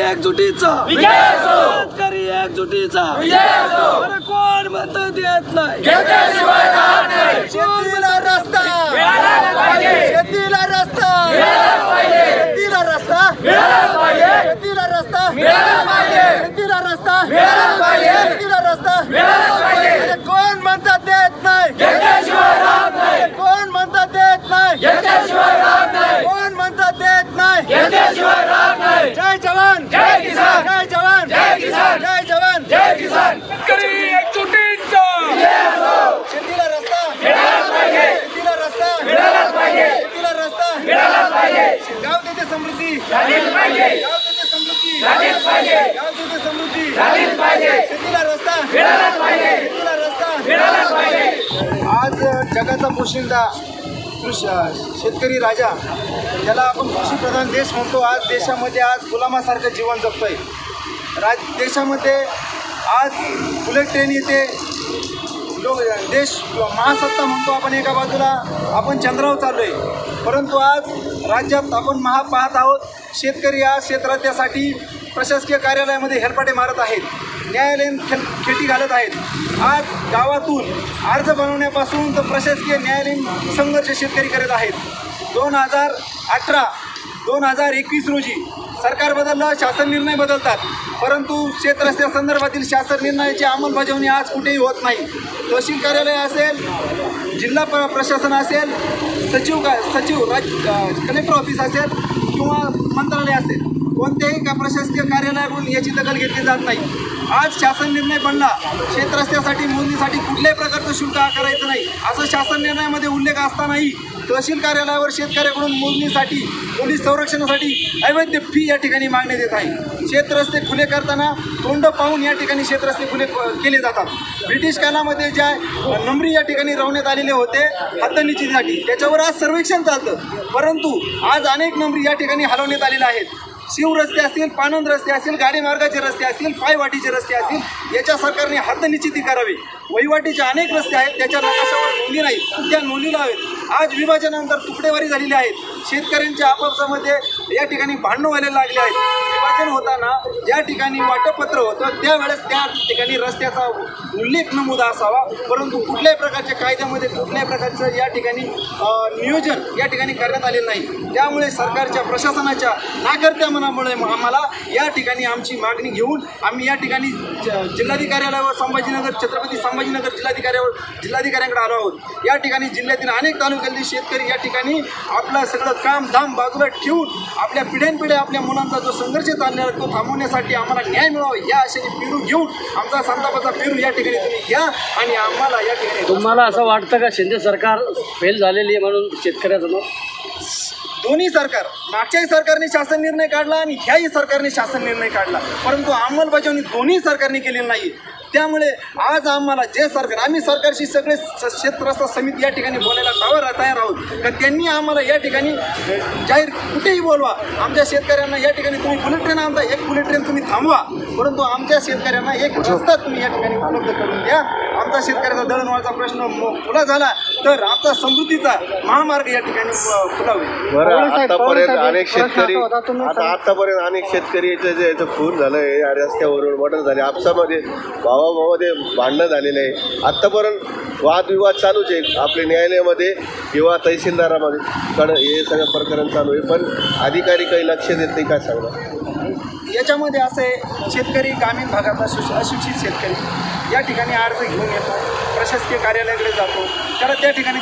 एकजुटीचा शेतकरी एकजुटीचा अरे कोण म्हणतं देत नाही शेतीला रस्ता शेतीला रस्ता शेतीला रस्ता शेतीला रस्ता शेतीला रस्ता शेतीला रस्ता कोण म्हणतात देत नाही कोण म्हणतात देत नाही कोण म्हणतात देत नाही जय जवान जय किसान जय जवान जय किसान जय जवान जय किसान शेतकरी एकजुटीचा शेतीला रस्ता शेतीला रस्ता शेतीला रस्ता गाव देते समृद्धी गाव देते समृद्धी गाव देते समृद्धी शेतीला रस्ता शेतीला रस्ता आज जगाचा पोशिंदा शेतकरी राजा ज्याला आपण कृषीप्रधान देश म्हणतो, आज देशामध्ये आज गुलामासारखं जीवन जगतोय. देशामध्ये आज बुलेट ट्रेन येते, देश महासत्ता म्हणतो आपण, एका बाजूला आपण चंद्रावर चाललो आहे, परंतु आज राज्यात आपण पाहत आहोत. शेतकरी आज क्षेत्रासाठी प्रशासकीय कार्यालयामध्ये हेलपाटे मारत आहेत, न्यायालयीन खेटी घालत आहेत. आज गावातून अर्ज बनवण्यापासून तर प्रशासकीय न्यायालयीन संघर्ष शेतकरी करत आहेत. 2018-2021 रोजी सरकार बदललं, शासन निर्णय बदलतात, परंतु शेतरस्त्यासंदर्भातील शासन निर्णयाची अंमलबजावणी आज कुठेही होत नाही. तहसील कार्यालय असेल, जिल्हा प्रशासन असेल, सचिव कलेक्टर ऑफिस असेल किंवा मंत्रालय असेल, कोणत्याही प्रशासकीय कार्यालयाकडून याची दखल घेतली जात नाही. आज शासन निर्णय बनला, शेतरस्त्यासाठी मोजणीसाठी कुठल्याही प्रकारचं शुल्क आकारायचं नाही असं शासन निर्णयामध्ये उल्लेख असतानाही तहसील कार्यालयावर शेतकऱ्याकडून मोजणीसाठी, पोलीस संरक्षणासाठी अवैध फी या ठिकाणी मागण्यात येत आहे. शेतरस्ते खुले करताना तोंड पाहून या ठिकाणी शेतरस्ते खुले केले जातात. ब्रिटिश कालामध्ये ज्या नंबरी या ठिकाणी रवण्यात आलेले होते हद्दनिश्चितीसाठी, त्याच्यावर आज सर्वेक्षण चालतं, परंतु आज अनेक नंबरी या ठिकाणी हलवण्यात आलेल्या आहेत. शिवरस्ते असतील, पानंद रस्ते असतील, गाडी मार्गाचे रस्ते असतील, पायवाटीचे रस्ते असतील, याच्या सरकारने हद्दनिश्चिती करावी. वहिवाटीचे अनेक रस्ते आहेत, त्याच्या नकाशावर नोंदी नाही, त्या नोंदी लावेत. आज विभाजनानंतर तुकडेवारी झालेली आहेत. शेतकऱ्यांच्या आपापसामध्ये या ठिकाणी भांडणं व्हायला लागले आहेत. विभाजन होताना ज्या ठिकाणी वाटपपत्र होतं त्यावेळेस त्या ठिकाणी रस्त्याचा उल्लेख नमूद असावा, परंतु कुठल्याही प्रकारच्या कायद्यामध्ये कुठल्याही प्रकारचं या ठिकाणी नियोजन या ठिकाणी करण्यात आलेलं नाही. त्यामुळे सरकारच्या प्रशासनाच्या नाकर्त्यामुळे आम्हाला या ठिकाणी आमची मागणी घेऊन आम्ही या ठिकाणी जिल्हाधिकाऱ्यालयावर छत्रपती संभाजीनगर जिल्हाधिकाऱ्यांकडे आलो आहोत. या ठिकाणी जिल्ह्यातील अनेक तालुक्यातील शेतकरी या ठिकाणी आपलं सगळं काम धाम बाजूला ठेवून आपल्या पिढ्यानपिढ्या आपल्या मुलांचा जो संघर्ष चाललेला आहे तो थांबवण्यासाठी आम्हाला न्याय मिळावा या आशेने पेरू घेऊन आमचा संतापाचा पेरू या ठिकाणी तुम्ही घ्या आणि आम्हाला या ठिकाणी. तुम्हाला असं वाटतं का शिंदे सरकार फेल झालेली आहे म्हणून शेतकऱ्याचं? दोन्ही सरकार, मागच्याही सरकारने शासन निर्णय काढला आणि ह्याही सरकारने शासन निर्णय काढला, परंतु अंमलबजावणी दोन्ही सरकारने केलेली नाही. त्यामुळे आज आम्हाला जे सरकार, आम्ही सरकारशी सगळे शेतरस्ता समिती या ठिकाणी बोलायला तयार आहोत तर त्यांनी आम्हाला या ठिकाणी जाहीर कुठेही बोलवा, आमच्या शेतकऱ्यांना या ठिकाणी तुम्ही बुलेट ट्रेन आणता, एक बुलेट ट्रेन तुम्ही थांबवा, परंतु आमच्या शेतकऱ्यांना एक रस्ता तुम्ही या ठिकाणी उपलब्ध करून द्या. आमचा शेतकऱ्याचा दळणवळणाचा प्रश्न खुला झाला तर आमचा समृद्धीचा महामार्ग या ठिकाणी खुला होईल. आतापर्यंत अनेक शेतकरीचं जे खून झालंय रस्त्यावरून, मर्डर झाले, आपसामध्ये भावाभावामध्ये भांडणं झालेलं आहे. आत्तापर्यंत वादविवाद चालूच आहे आपल्या न्यायालयामध्ये किंवा तहसीलदारामध्ये हे सगळं प्रकरण चालू आहे, पण अधिकारी काही लक्ष देत नाही. काय सांगणार याच्यामध्ये असं आहे, शेतकरी ग्रामीण भागातला अशिक्षित शेतकरी या ठिकाणी अर्ज घेऊन येतो, प्रशासकीय कार्यालयाकडे जातो, त्याला त्या ठिकाणी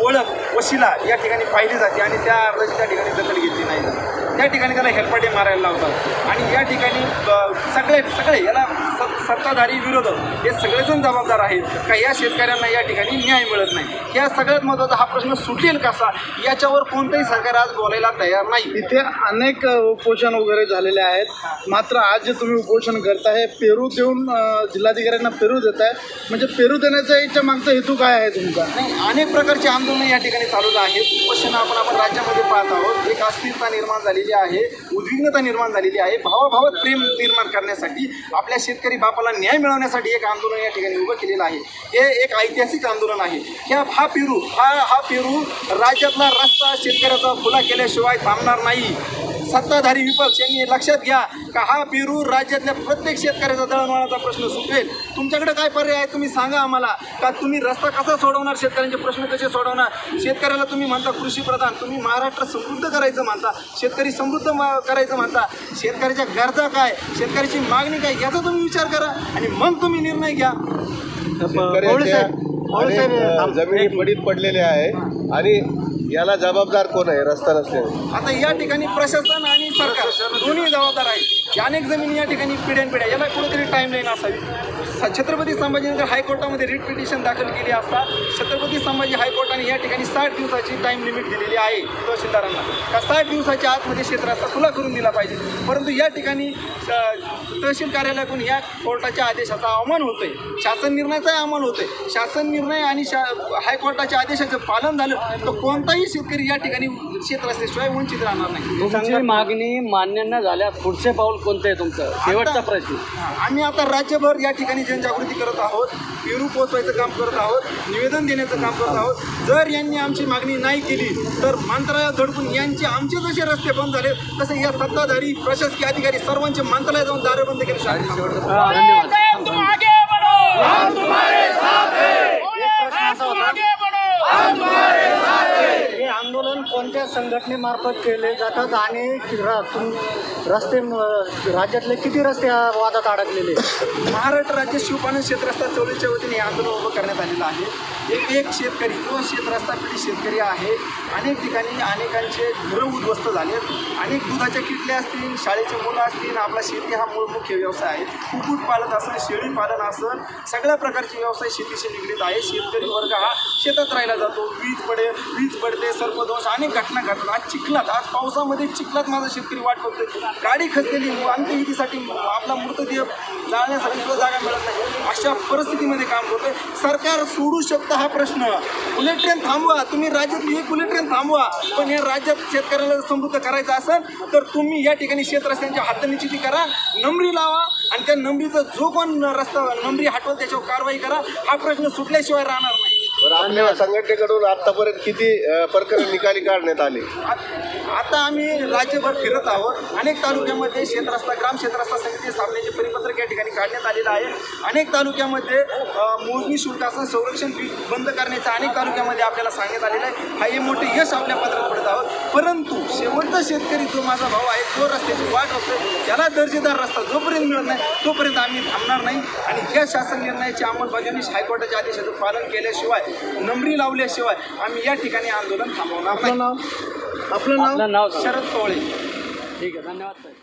ओळख वशिला या ठिकाणी पाहिली जाते आणि त्या अर्जाची त्या ठिकाणी दखल घेतली नाही जाते. त्या ठिकाणी त्याला हेलपाटे मारायला लावतात आणि या ठिकाणी सगळे याला सत्ताधारी विरोधक हे सगळेजण जबाबदार आहेत का या शेतकऱ्यांना या ठिकाणी न्याय मिळत नाही. या सगळ्यात महत्त्वाचा हा प्रश्न सुटेल कसा याच्यावर कोणतंही सरकार आज बोलायला तयार नाही. इथे अनेक उपोषण वगैरे झालेले आहेत, मात्र आज जे तुम्ही उपोषण करताय पेरू देऊन जिल्हाधिकाऱ्यांना पेरू देत आहे, म्हणजे पेरू देण्याचा याच्या मागचा हेतू काय आहे तुमचा? नाही, अनेक प्रकारचे आंदोलन या ठिकाणी चालू आहेत. उपोषण आपण राज्यामध्ये पाहत आहोत. एक अस्थिरता निर्माण झालेली आहे, उद्विग्नता निर्माण झालेली आहे. भावाभावात प्रेम निर्माण करण्यासाठी, आपल्या शेतकरी बापाला न्याय मिळवण्यासाठी एक आंदोलन या ठिकाणी उभं केलेलं आहे. हे एक ऐतिहासिक आंदोलन आहे. हा पेरू राज्यातला रस्ता शेतकऱ्याचा खुला केल्याशिवाय थांबणार नाही. सत्ताधारी विपक्ष यांनी लक्षात घ्या का हा पेरू राज्यातल्या प्रत्येक शेतकऱ्याचा दळणवळणाचा प्रश्न सुटेल. तुमच्याकडे काय पर्याय आहे तुम्ही सांगा आम्हाला. का तुम्ही रस्ता कसा सोडवणार, शेतकऱ्यांचे प्रश्न कसे सोडवणार? शेतकऱ्याला तुम्ही म्हणता कृषी प्रधान, तुम्ही महाराष्ट्र समृद्ध करायचं म्हणता, शेतकरी समृद्ध करायचं म्हणता. शेतकऱ्याच्या गरजा काय, शेतकऱ्याची मागणी काय याचा तुम्ही विचार करा आणि मग तुम्ही निर्णय घ्या. शेतकऱ्याच्या अनेक जमिनी पडीत पडलेल्या आहे आणि याला जबाबदार कोण आहे रस्ता नसल्याने? आता या ठिकाणी प्रशासन आणि सरकार दोन्ही जबाबदार आहेत. अनेक जमिनी या ठिकाणी पिढ्यानपिढ्या, याला कुठेतरी टाईमलाईन असावी. छत्रपती संभाजीनगर हायकोर्टामध्ये रिट पिटिशन दाखल केली असता छत्रपती संभाजी हायकोर्टाने या ठिकाणी 60 दिवसाची टाईम लिमिट दिलेली आहे तहसीलदारांना का 60 दिवसाच्या आतमध्ये क्षेत्ररस्ता खुला करून दिला पाहिजे. परंतु या ठिकाणी तहसील कार्यालयाकडून या कोर्टाच्या आदेशाचा अवमान होतोय, शासन निर्णयाचाही अवमान होतोय. शासन निर्णय आणि हायकोर्टाच्या आदेशाचं पालन झालं तर कोणताही शेतकरी या ठिकाणी क्षेत्ररस्त्याशिवाय वंचित राहणार नाही. तुमची मागणी मान्य न झाल्यास पुढचे पाऊल कोणतं आहे तुमचं? शेवटचा प्रश्न. आम्ही आता राज्यभर या ठिकाणी जनजागृती करत आहोत, पेरू पोचवायचं काम करत आहोत, निवेदन देण्याचं काम करत आहोत. जर यांनी आमची मागणी नाही केली तर मंत्रालयात धडकून आमचे जसे रस्ते बंद झाले तसे या सत्ताधारी प्रशासकीय अधिकारी सर्वांचे मंत्रालयात जाऊन दारे बंद केले. हे आंदोलन कोणत्या संघटनेमार्फत केले जातात आणि रस्ते राज्यातले किती रस्ते वादात अडकलेले? महाराष्ट्र राज्य शिवपालन क्षेत्ररस्ता चळवळीच्या वतीने हे आंदोलन उभं करण्यात आलेलं आहे. एक शेतकरी जो क्षेत्ररस्ता पीडित शेतकरी आहे, अनेक ठिकाणी अनेकांचे घरं उद्ध्वस्त झालेत, अनेक दुधाच्या किटल्या असतील, शाळेचे मुलं असतील. आपला शेती हा मूळ मुख्य व्यवसाय आहे. कुक्कुटपालन असेल, शेळी पालन असेल, सगळ्या प्रकारचे व्यवसाय शेतीशी निगडीत आहे. शेतकरी वर्ग हा शेतात राहिला जातो. वीज पडते, सर्पदोष, अनेक घटना घडतात. आज चिखलात, आज पावसामध्ये चिखलात माझा शेतकरी वाट बघतोय. गाडी खचलेली, अंत्यविधीसाठी आपला मृतदेह जाळण्यासाठी सुद्धा जागा मिळत नाही. अशा परिस्थितीमध्ये काम करतोय. सरकार सोडू शकतं हा प्रश्न. बुलेट ट्रेन थांबवा, तुम्ही राज्यातली एक बुलेट ट्रेन थांबवा. पण या राज्यात शेतकऱ्याला समृद्ध करायचं असेल तर तुम्ही या ठिकाणी शेतरस्त्यांची हद्दनिश्चिती करा, नंबरी लावा आणि त्या नंबरीचा जो कोण रस्ता नंबरी हटवल त्याच्यावर कारवाई करा. हा प्रश्न सुटल्याशिवाय राहणार नाही. आपल्या संघटनेकडून आतापर्यंत किती प्रकरण निकाली काढण्यात आले? आता आम्ही राज्यभर फिरत आहोत. अनेक तालुक्यामध्ये ग्राम शेतरस्ता समिती स्थापनेचे परिपत्रक या ठिकाणी काढण्यात आलेलं आहे. अनेक तालुक्यामध्ये मोजणी शुल्काचं संरक्षण फी बंद करण्याचं अनेक तालुक्यामध्ये आपल्याला सांगण्यात आलेलं आहे. हा हे मोठे यश आपल्या पत्रात पडत आहोत. परंतु शेवटचा शेतकरी जो माझा भाऊ आहे, जो रस्त्याची वाट बघतोय, त्याला दर्जेदार रस्ता जोपर्यंत मिळत नाही तोपर्यंत आम्ही थांबणार नाही. आणि या शासन निर्णयाची अंमलबजावणी हायकोर्टाच्या आदेशाचं पालन केल्याशिवाय, नंबरी लावल्याशिवाय आम्ही या ठिकाणी आंदोलन थांबवणार नाही. आपलं नाव? आपलं नाव शरद कवळे. ठीक आहे, धन्यवाद साहेब.